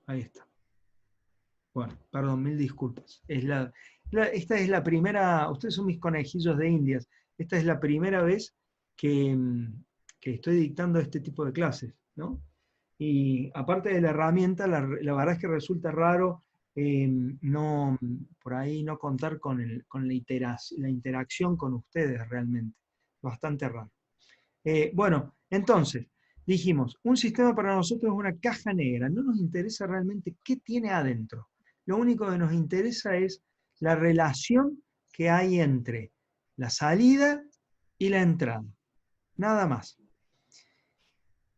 Ahí está. Bueno, perdón, mil disculpas. Esta es la primera, ustedes son mis conejillos de Indias, esta es la primera vez que, que estoy dictando este tipo de clases, ¿no? Y aparte de la herramienta, la verdad es que resulta raro no, por ahí no contar con, la interacción con ustedes realmente. Bastante raro. Bueno, entonces, dijimos, un sistema para nosotros es una caja negra. No nos interesa realmente qué tiene adentro. Lo único que nos interesa es la relación que hay entre la salida y la entrada. Nada más.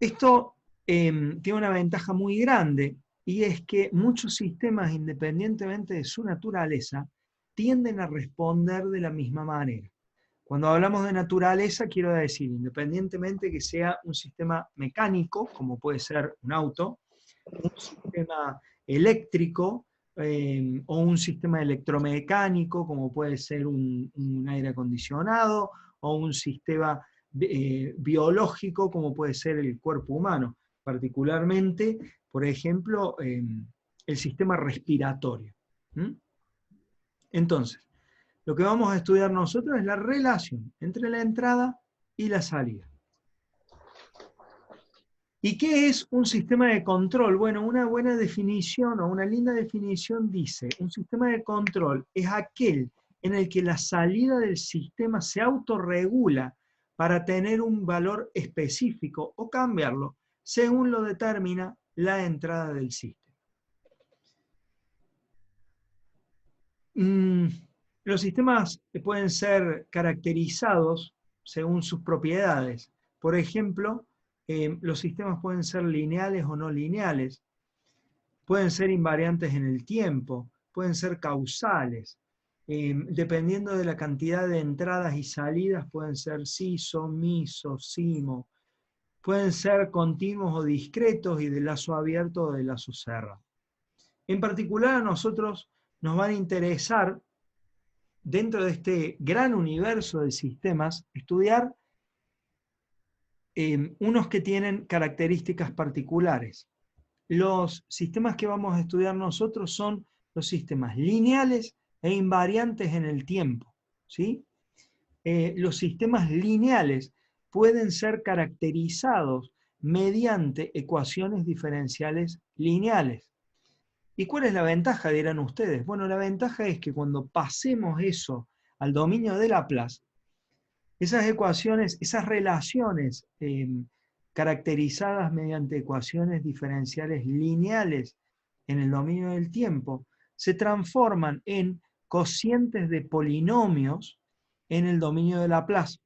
Esto tiene una ventaja muy grande y es que muchos sistemas, independientemente de su naturaleza, tienden a responder de la misma manera. Cuando hablamos de naturaleza, quiero decir, independientemente que sea un sistema mecánico, como puede ser un auto, un sistema eléctrico o un sistema electromecánico, como puede ser un aire acondicionado, o un sistema biológico, como puede ser el cuerpo humano, particularmente, por ejemplo, el sistema respiratorio. ¿Mm? Entonces, lo que vamos a estudiar nosotros es la relación entre la entrada y la salida. ¿Y qué es un sistema de control? Bueno, una buena definición o una linda definición dice, un sistema de control es aquel en el que la salida del sistema se autorregula para tener un valor específico o cambiarlo según lo determina la entrada del sistema. Los sistemas pueden ser caracterizados según sus propiedades. Por ejemplo, los sistemas pueden ser lineales o no lineales, pueden ser invariantes en el tiempo, pueden ser causales. Dependiendo de la cantidad de entradas y salidas, pueden ser siso, miso, simo, pueden ser continuos o discretos y de lazo abierto o de lazo cerrado. En particular, a nosotros nos van a interesar, dentro de este gran universo de sistemas, estudiar unos que tienen características particulares. Los sistemas que vamos a estudiar nosotros son los sistemas lineales e invariantes en el tiempo, ¿sí? Los sistemas lineales pueden ser caracterizados mediante ecuaciones diferenciales lineales. ¿Y cuál es la ventaja, dirán ustedes? Bueno, la ventaja es que cuando pasemos eso al dominio de Laplace, esas ecuaciones, esas relaciones caracterizadas mediante ecuaciones diferenciales lineales en el dominio del tiempo, se transforman en cocientes de polinomios en el dominio de Laplace.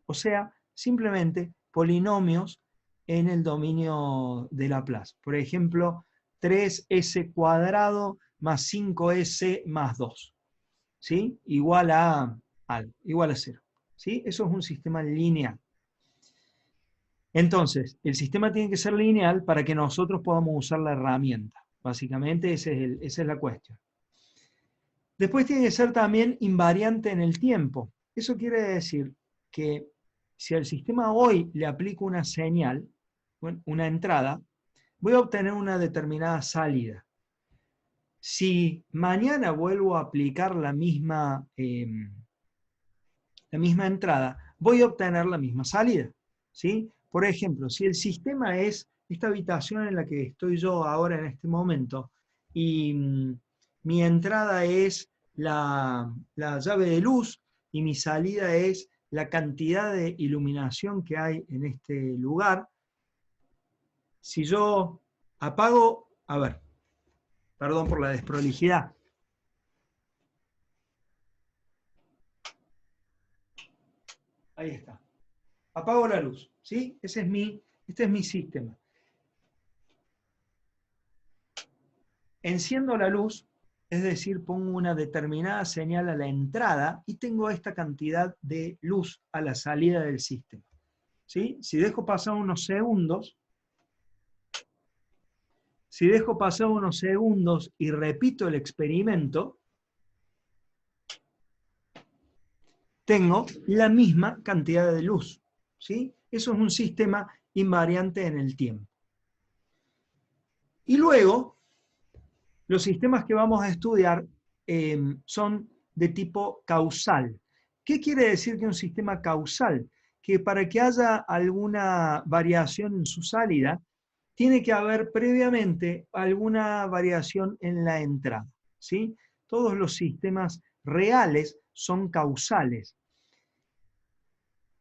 O sea, simplemente polinomios en el dominio de Laplace. Por ejemplo, 3s cuadrado más 5s más 2, ¿sí? Igual a 0. ¿Sí? Eso es un sistema lineal. Entonces, el sistema tiene que ser lineal para que nosotros podamos usar la herramienta. Básicamente, esa es la cuestión. Después tiene que ser también invariante en el tiempo. Eso quiere decir que si al sistema hoy le aplico una señal, una entrada, voy a obtener una determinada salida. Si mañana vuelvo a aplicar la misma entrada, voy a obtener la misma salida, ¿sí? Por ejemplo, si el sistema es esta habitación en la que estoy yo ahora en este momento y mi entrada es la llave de luz y mi salida es la cantidad de iluminación que hay en este lugar, si yo apago, a ver, perdón por la desprolijidad, ahí está. Apago la luz, ¿sí? Este es mi sistema. Enciendo la luz, es decir, pongo una determinada señal a la entrada y tengo esta cantidad de luz a la salida del sistema. ¿Sí? Si dejo pasar unos segundos, y repito el experimento, tengo la misma cantidad de luz. ¿Sí? Eso es un sistema invariante en el tiempo. Y luego Los sistemas que vamos a estudiar son de tipo causal. ¿Qué quiere decir que un sistema causal? Que para que haya alguna variación en su salida, tiene que haber previamente alguna variación en la entrada, ¿sí? Todos los sistemas reales son causales.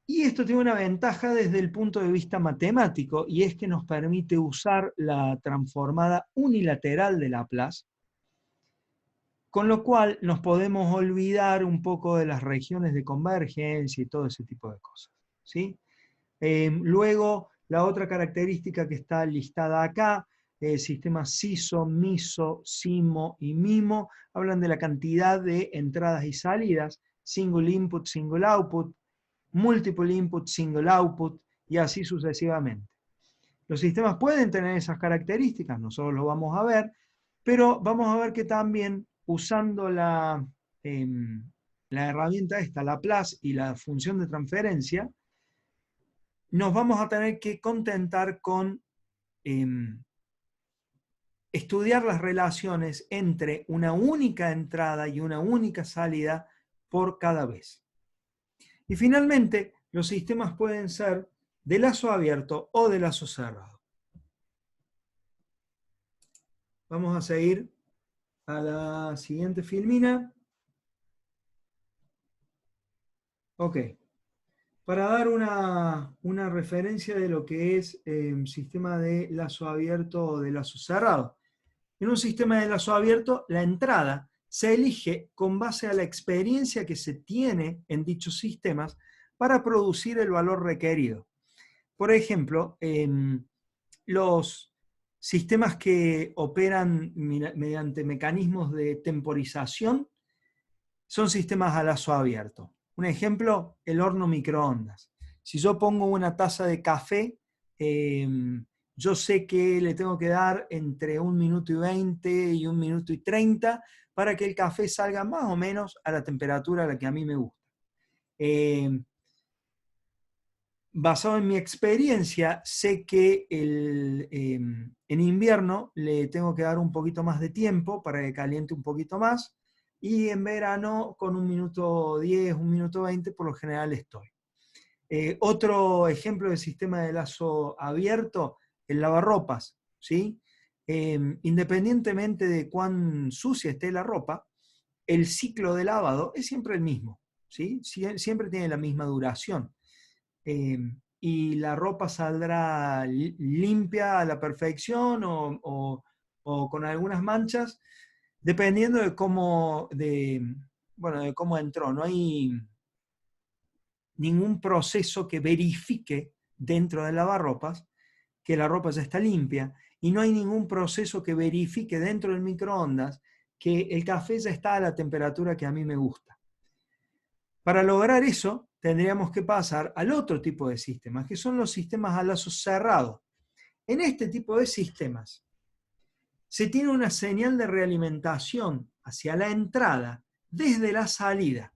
Y esto tiene una ventaja desde el punto de vista matemático, y es que nos permite usar la transformada unilateral de Laplace, con lo cual nos podemos olvidar un poco de las regiones de convergencia y todo ese tipo de cosas, ¿sí? Luego, la otra característica que está listada acá, sistemas SISO, MISO, SIMO y MIMO, hablan de la cantidad de entradas y salidas, single input, single output, multiple input, single output, y así sucesivamente. Los sistemas pueden tener esas características, nosotros lo vamos a ver, pero vamos a ver que también usando la herramienta esta, Laplace y la función de transferencia, nos vamos a tener que contentar con estudiar las relaciones entre una única entrada y una única salida por cada vez. Y finalmente, los sistemas pueden ser de lazo abierto o de lazo cerrado. Vamos a seguir a la siguiente filmina. Ok. Para dar una referencia de lo que es sistema de lazo abierto o de lazo cerrado. En un sistema de lazo abierto, la entrada se elige con base a la experiencia que se tiene en dichos sistemas para producir el valor requerido. Por ejemplo, los sistemas que operan mediante mecanismos de temporización son sistemas a lazo abierto. Un ejemplo, el horno microondas. Si yo pongo una taza de café, yo sé que le tengo que dar entre 1 minuto y 20 y 1 minuto y 30 para que el café salga más o menos a la temperatura a la que a mí me gusta. Basado en mi experiencia, sé que en invierno le tengo que dar un poquito más de tiempo para que caliente un poquito más, y en verano con 1 minuto 10, 1 minuto 20 por lo general estoy. Otro ejemplo de sistema de lazo abierto, el lavarropas, ¿sí? Independientemente de cuán sucia esté la ropa, el ciclo de lavado es siempre el mismo, ¿sí? Siempre tiene la misma duración. Y la ropa saldrá limpia a la perfección o con algunas manchas, dependiendo bueno, de cómo entró. No hay ningún proceso que verifique dentro del lavarropas que la ropa ya está limpia, y no hay ningún proceso que verifique dentro del microondas que el café ya está a la temperatura que a mí me gusta. Para lograr eso, tendríamos que pasar al otro tipo de sistemas, que son los sistemas a lazo cerrado. En este tipo de sistemas, se tiene una señal de realimentación hacia la entrada desde la salida,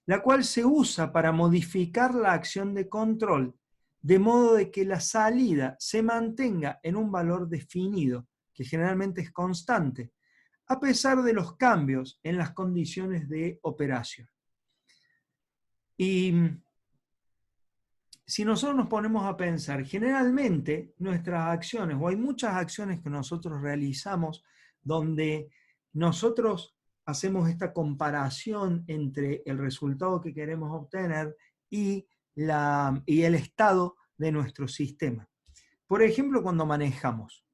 la cual se usa para modificar la acción de control, de modo de que la salida se mantenga en un valor definido, que generalmente es constante, a pesar de los cambios en las condiciones de operación. Y si nosotros nos ponemos a pensar, generalmente nuestras acciones, o hay muchas acciones que nosotros realizamos donde nosotros hacemos esta comparación entre el resultado que queremos obtener y el estado de nuestro sistema. Por ejemplo, cuando manejamos.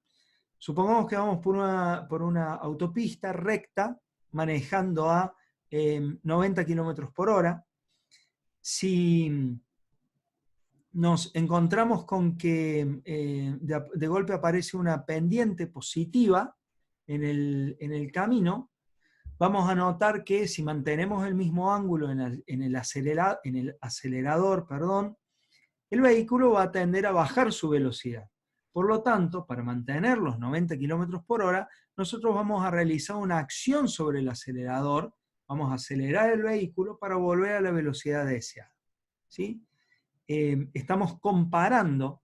Supongamos que vamos por una autopista recta manejando a 90 kilómetros por hora. Si nos encontramos con que de golpe aparece una pendiente positiva en el camino, vamos a notar que si mantenemos el mismo ángulo en el acelerador, el vehículo va a tender a bajar su velocidad. Por lo tanto, para mantener los 90 km por hora, nosotros vamos a realizar una acción sobre el acelerador, vamos a acelerar el vehículo para volver a la velocidad deseada, ¿sí? Estamos comparando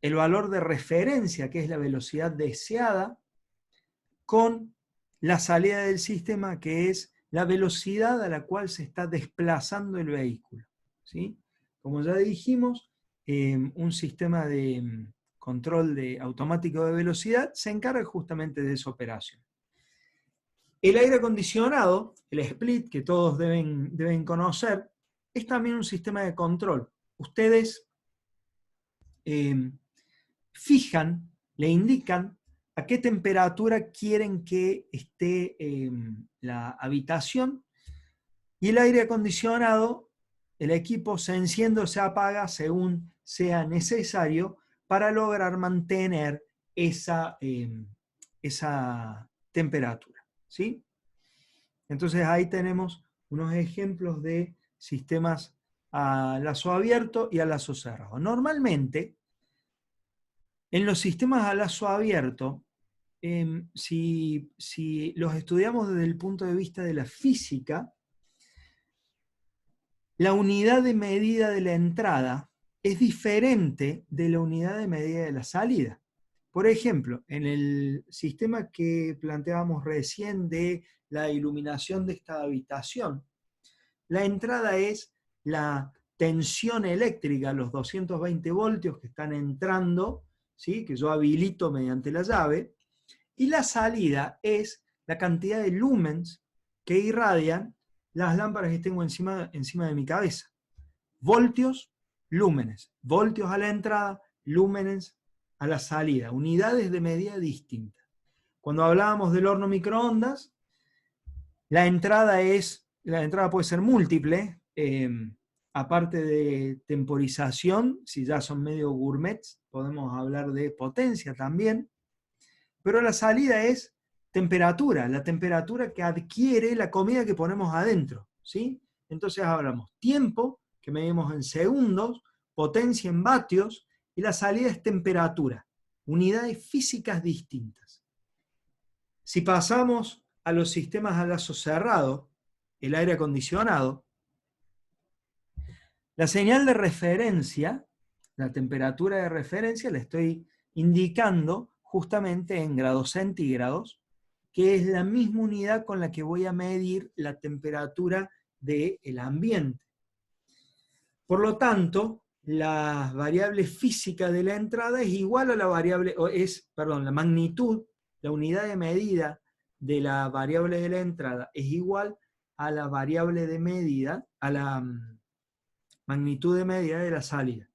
el valor de referencia, que es la velocidad deseada, con la salida del sistema, que es la velocidad a la cual se está desplazando el vehículo, ¿sí? Como ya dijimos, un sistema de control automático de velocidad se encarga justamente de esa operación. El aire acondicionado, el split, que todos deben conocer, es también un sistema de control. Ustedes fijan, le indican a qué temperatura quieren que esté la habitación, y el aire acondicionado, el equipo se enciende o se apaga según sea necesario para lograr mantener esa temperatura, ¿sí? Entonces ahí tenemos unos ejemplos de sistemas a lazo abierto y a lazo cerrado. Normalmente, en los sistemas a lazo abierto, si los estudiamos desde el punto de vista de la física, la unidad de medida de la entrada es diferente de la unidad de medida de la salida. Por ejemplo, en el sistema que planteábamos recién de la iluminación de esta habitación, la entrada es la tensión eléctrica, los 220 voltios que están entrando, ¿sí? Que yo habilito mediante la llave, y la salida es la cantidad de lumens que irradian las lámparas que tengo encima de mi cabeza. Voltios, lúmenes. Voltios a la entrada, lúmenes a la salida. Unidades de medida distintas. Cuando hablábamos del horno microondas, la entrada puede ser múltiple, aparte de temporización, si ya son medio gourmets, podemos hablar de potencia también, pero la salida es temperatura, la temperatura que adquiere la comida que ponemos adentro, ¿sí? Entonces hablamos tiempo, que medimos en segundos, potencia en vatios, y la salida es temperatura, unidades físicas distintas. Si pasamos a los sistemas a lazo cerrado, el aire acondicionado, la señal de referencia, la temperatura de referencia, la estoy indicando justamente en grados centígrados, que es la misma unidad con la que voy a medir la temperatura del ambiente. Por lo tanto, la variable física de la entrada es igual a la la magnitud, la unidad de medida de la variable de la entrada es igual a la variable de medida, a la magnitud de medida de la salida.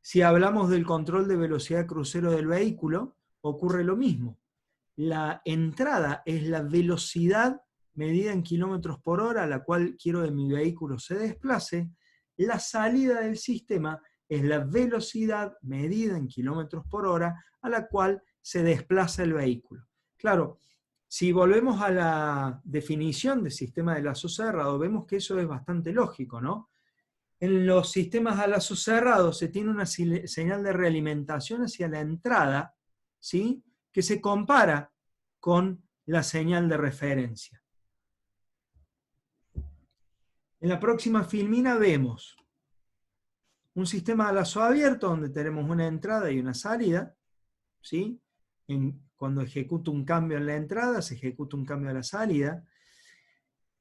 Si hablamos del control de velocidad crucero del vehículo, ocurre lo mismo. La entrada es la velocidad medida en kilómetros por hora a la cual quiero que mi vehículo se desplace. La salida del sistema es la velocidad medida en kilómetros por hora a la cual se desplaza el vehículo. Claro, si volvemos a la definición de sistema de lazo cerrado, vemos que eso es bastante lógico, ¿no? En los sistemas a lazo cerrado se tiene una señal de realimentación hacia la entrada, ¿sí? Que se compara con la señal de referencia. En la próxima filmina vemos un sistema a lazo abierto donde tenemos una entrada y una salida, ¿sí? Cuando ejecuto un cambio en la entrada, se ejecuta un cambio a la salida.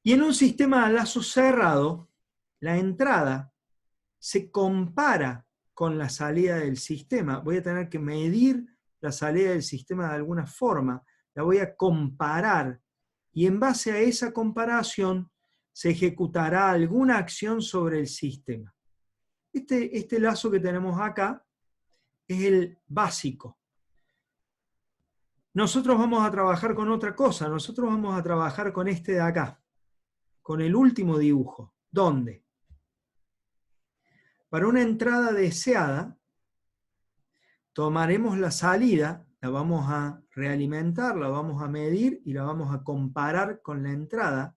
Y en un sistema a lazo cerrado, la entrada se compara con la salida del sistema. Voy a tener que medir la salida del sistema de alguna forma, la voy a comparar, y en base a esa comparación se ejecutará alguna acción sobre el sistema. Este lazo que tenemos acá es el básico. Nosotros vamos a trabajar con otra cosa, nosotros vamos a trabajar con este de acá, con el último dibujo. ¿Dónde? Para una entrada deseada, tomaremos la salida, la vamos a realimentar, la vamos a medir y la vamos a comparar con la entrada.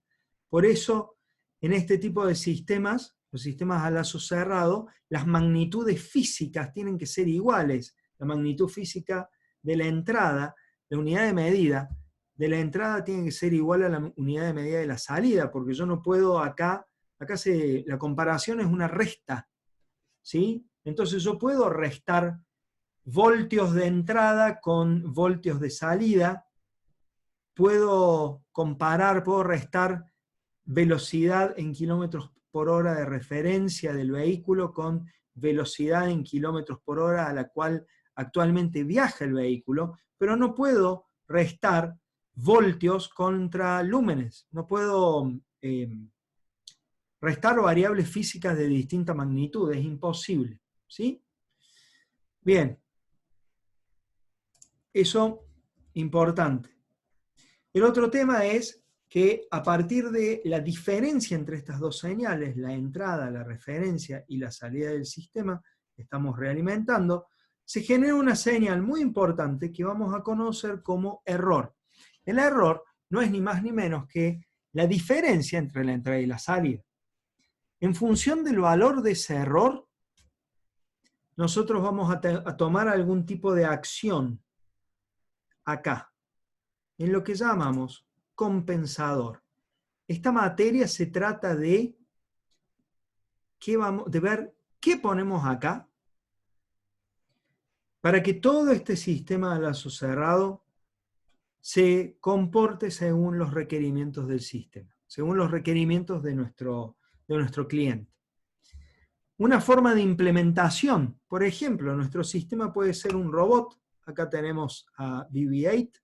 Por eso, en este tipo de sistemas, los sistemas a lazo cerrado, las magnitudes físicas tienen que ser iguales. La magnitud física de la entrada, la unidad de medida de la entrada tiene que ser igual a la unidad de medida de la salida, porque yo no puedo acá la comparación es una resta, ¿sí? Entonces yo puedo restar voltios de entrada con voltios de salida, puedo comparar, puedo restar velocidad en kilómetros por hora de referencia del vehículo con velocidad en kilómetros por hora a la cual actualmente viaja el vehículo, pero no puedo restar voltios contra lúmenes, no puedo restar variables físicas de distinta magnitud, es imposible, ¿sí? Bien, eso importante. El otro tema es que a partir de la diferencia entre estas dos señales, la entrada, la referencia y la salida del sistema que estamos realimentando, se genera una señal muy importante que vamos a conocer como error. El error no es ni más ni menos que la diferencia entre la entrada y la salida. En función del valor de ese error, nosotros vamos a tomar algún tipo de acción acá, en lo que llamamos compensador. Esta materia se trata de ver qué ponemos acá para que todo este sistema de lazo cerrado se comporte según los requerimientos del sistema, según los requerimientos de nuestro cliente. Una forma de implementación, por ejemplo, nuestro sistema puede ser un robot. Acá tenemos a BB-8.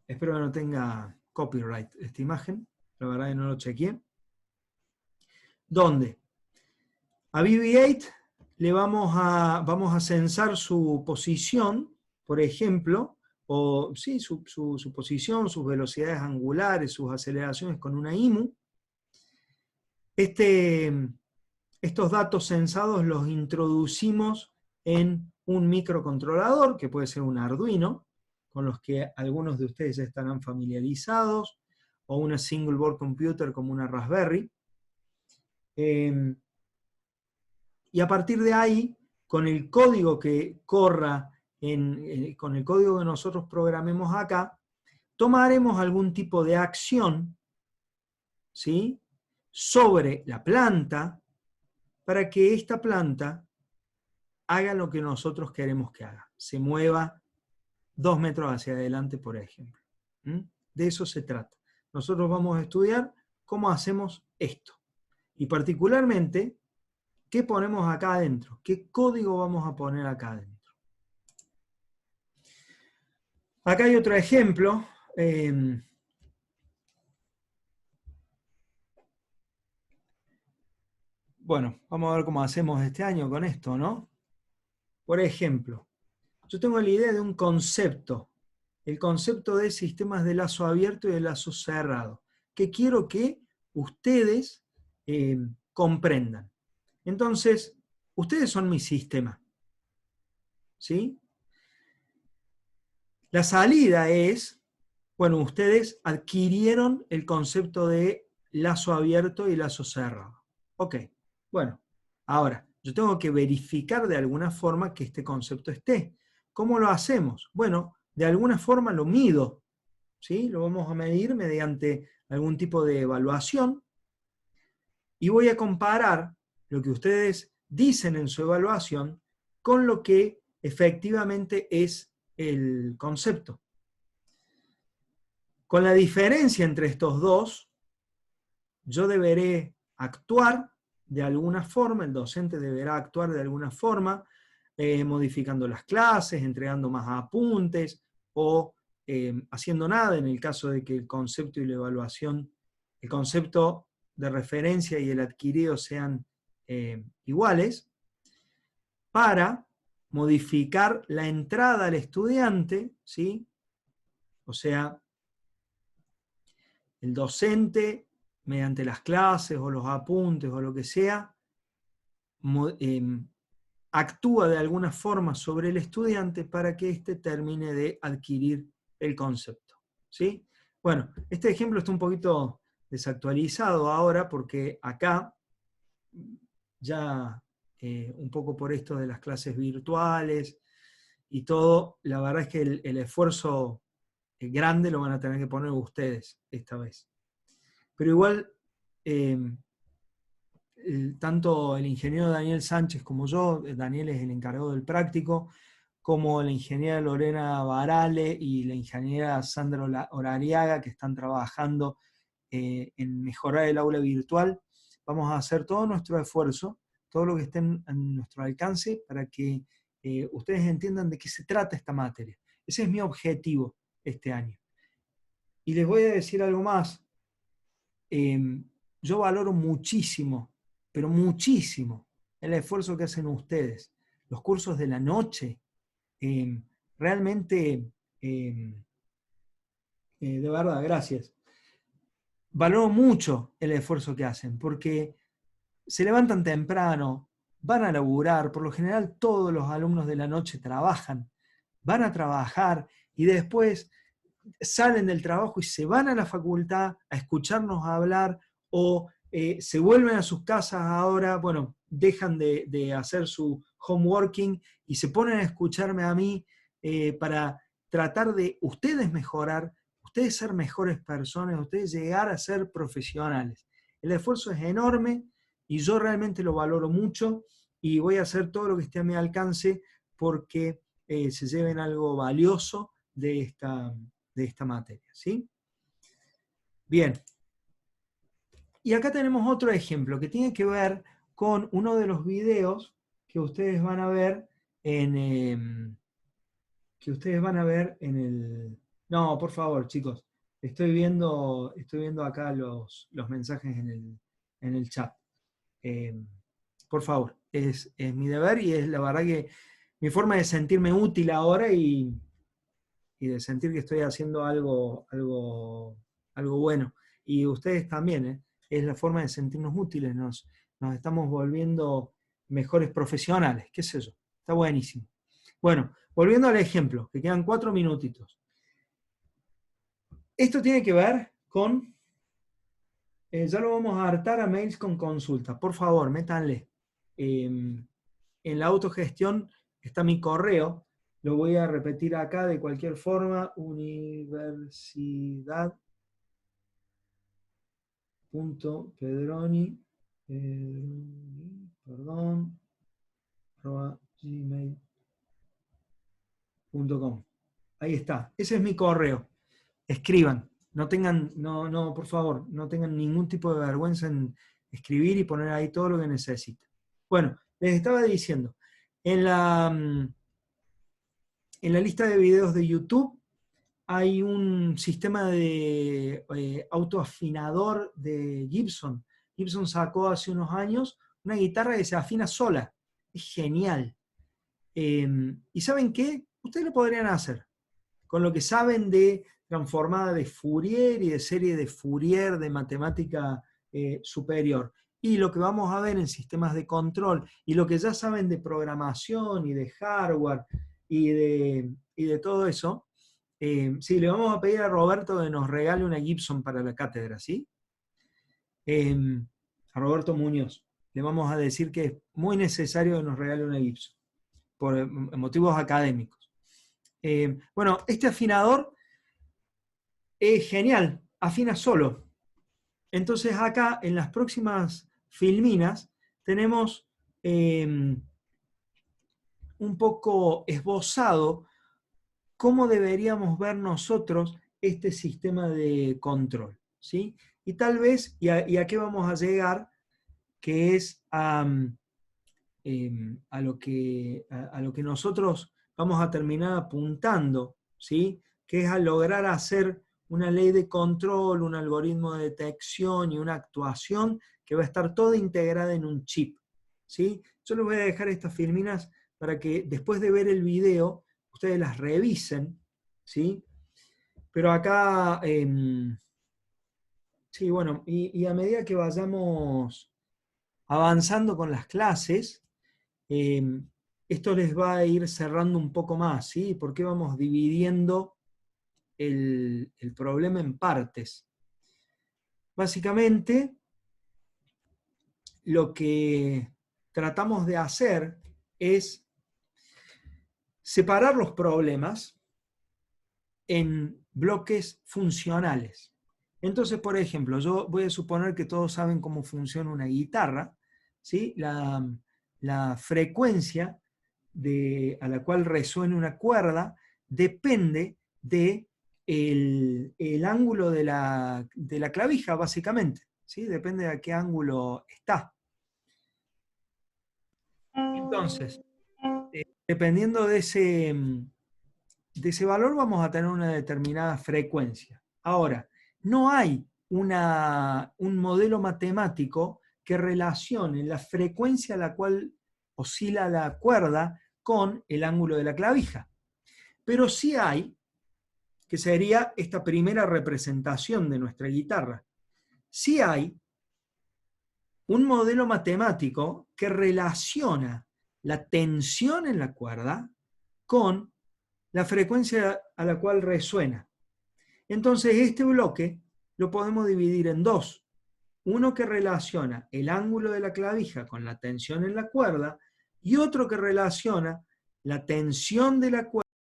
Espero que no tenga copyright esta imagen, la verdad que no lo chequeé. Donde a BB-8 le vamos a censar su posición, por ejemplo, o sí, su posición, sus velocidades angulares, sus aceleraciones con una IMU. Estos datos censados los introducimos en un microcontrolador, que puede ser un Arduino, con los que algunos de ustedes ya estarán familiarizados, o una single board computer como una Raspberry. Y a partir de ahí, con el código que corra, con el código que nosotros programemos acá, tomaremos algún tipo de acción, ¿sí?, sobre la planta, para que esta planta haga lo que nosotros queremos que haga. Se mueva 2 metros hacia adelante, por ejemplo. De eso se trata. Nosotros vamos a estudiar cómo hacemos esto. Y particularmente, ¿qué ponemos acá adentro? ¿Qué código vamos a poner acá adentro? Acá hay otro ejemplo. Bueno, vamos a ver cómo hacemos este año con esto, ¿no? Por ejemplo, yo tengo la idea de un concepto, el concepto de sistemas de lazo abierto y de lazo cerrado, que quiero que ustedes comprendan. Entonces, ustedes son mi sistema, ¿sí? La salida es, bueno, ustedes adquirieron el concepto de lazo abierto y lazo cerrado. Ok, bueno, ahora, yo tengo que verificar de alguna forma que este concepto esté. ¿Cómo lo hacemos? Bueno, de alguna forma lo mido, ¿sí? Lo vamos a medir mediante algún tipo de evaluación y voy a comparar lo que ustedes dicen en su evaluación con lo que efectivamente es el concepto. Con la diferencia entre estos dos, yo deberé actuar de alguna forma, el docente deberá actuar de alguna forma, modificando las clases, entregando más apuntes, o haciendo nada en el caso de que el concepto y la evaluación, el concepto de referencia y el adquirido sean iguales, para modificar la entrada al estudiante, ¿sí? O sea, el docente, mediante las clases o los apuntes o lo que sea, actúa de alguna forma sobre el estudiante para que éste termine de adquirir el concepto, ¿sí? Bueno, este ejemplo está un poquito desactualizado ahora porque acá, ya un poco por esto de las clases virtuales y todo, la verdad es que el esfuerzo grande lo van a tener que poner ustedes esta vez. Pero igual, tanto el ingeniero Daniel Sánchez como yo, Daniel es el encargado del práctico, como la ingeniera Lorena Barale y la ingeniera Sandra Orariaga, que están trabajando en mejorar el aula virtual. Vamos a hacer todo nuestro esfuerzo, todo lo que esté en nuestro alcance para que ustedes entiendan de qué se trata esta materia. Ese es mi objetivo este año. Y les voy a decir algo más. Yo valoro muchísimo, pero muchísimo, el esfuerzo que hacen ustedes. Los cursos de la noche, realmente, de verdad, gracias. Valoro mucho el esfuerzo que hacen, porque se levantan temprano, van a laburar, por lo general todos los alumnos de la noche trabajan, van a trabajar y después salen del trabajo y se van a la facultad a escucharnos hablar o se vuelven a sus casas ahora, bueno, dejan de hacer su homeworking y se ponen a escucharme a mí para tratar de ustedes mejorar, ustedes ser mejores personas, ustedes llegar a ser profesionales. El esfuerzo es enorme y yo realmente lo valoro mucho y voy a hacer todo lo que esté a mi alcance porque se lleven algo valioso de esta materia, ¿sí? Bien. Y acá tenemos otro ejemplo que tiene que ver con uno de los videos que ustedes van a ver en el... No, por favor, chicos. Estoy viendo acá los mensajes en el chat. Por favor, es mi deber y es la verdad que mi forma de sentirme útil ahora y de sentir que estoy haciendo algo bueno. Y ustedes también, ¿eh? Es la forma de sentirnos útiles, nos estamos volviendo mejores profesionales, qué sé yo, está buenísimo. Bueno, volviendo al ejemplo, que quedan 4 minutitos. Esto tiene que ver con, ya lo vamos a hartar a mails con consulta, por favor, métanle. En la autogestión está mi correo, lo voy a repetir acá de cualquier forma, gmail.com. Ahí está, ese es mi correo. Escriban, por favor, no tengan ningún tipo de vergüenza en escribir y poner ahí todo lo que necesiten. Bueno, les estaba diciendo, en la lista de videos de YouTube hay un sistema de autoafinador de Gibson. Gibson sacó hace unos años una guitarra que se afina sola. Es genial. ¿Y saben qué? Ustedes lo podrían hacer. Con lo que saben de transformada de Fourier y de serie de Fourier de matemática superior. Y lo que vamos a ver en sistemas de control y lo que ya saben de programación y de hardware y de todo eso. Sí, le vamos a pedir a Roberto que nos regale una Gibson para la cátedra, ¿sí? A Roberto Muñoz. Le vamos a decir que es muy necesario que nos regale una Gibson, por motivos académicos. Bueno, este afinador es genial, afina solo. Entonces acá, en las próximas filminas, tenemos un poco esbozado cómo deberíamos ver nosotros este sistema de control, ¿sí? Y tal vez, y a qué vamos a llegar, que es a lo que nosotros vamos a terminar apuntando, ¿sí? Que es a lograr hacer una ley de control, un algoritmo de detección y una actuación que va a estar toda integrada en un chip, ¿sí? Yo les voy a dejar estas filminas para que después de ver el video ustedes las revisen, ¿sí? Pero acá, sí, bueno, y a medida que vayamos avanzando con las clases, esto les va a ir cerrando un poco más, ¿sí? Porque vamos dividiendo el problema en partes. Básicamente, lo que tratamos de hacer es separar los problemas en bloques funcionales. Entonces, por ejemplo, yo voy a suponer que todos saben cómo funciona una guitarra, ¿sí? La frecuencia a la cual resuene una cuerda depende de el ángulo de la clavija, básicamente. ¿Sí? Depende de a qué ángulo está. Entonces, dependiendo de ese valor, vamos a tener una determinada frecuencia. Ahora, no hay un modelo matemático que relacione la frecuencia a la cual oscila la cuerda con el ángulo de la clavija. Pero sí hay, que sería esta primera representación de nuestra guitarra, sí hay un modelo matemático que relaciona la tensión en la cuerda con la frecuencia a la cual resuena. Entonces, este bloque lo podemos dividir en dos. Uno que relaciona el ángulo de la clavija con la tensión en la cuerda y otro que relaciona la tensión de la cuerda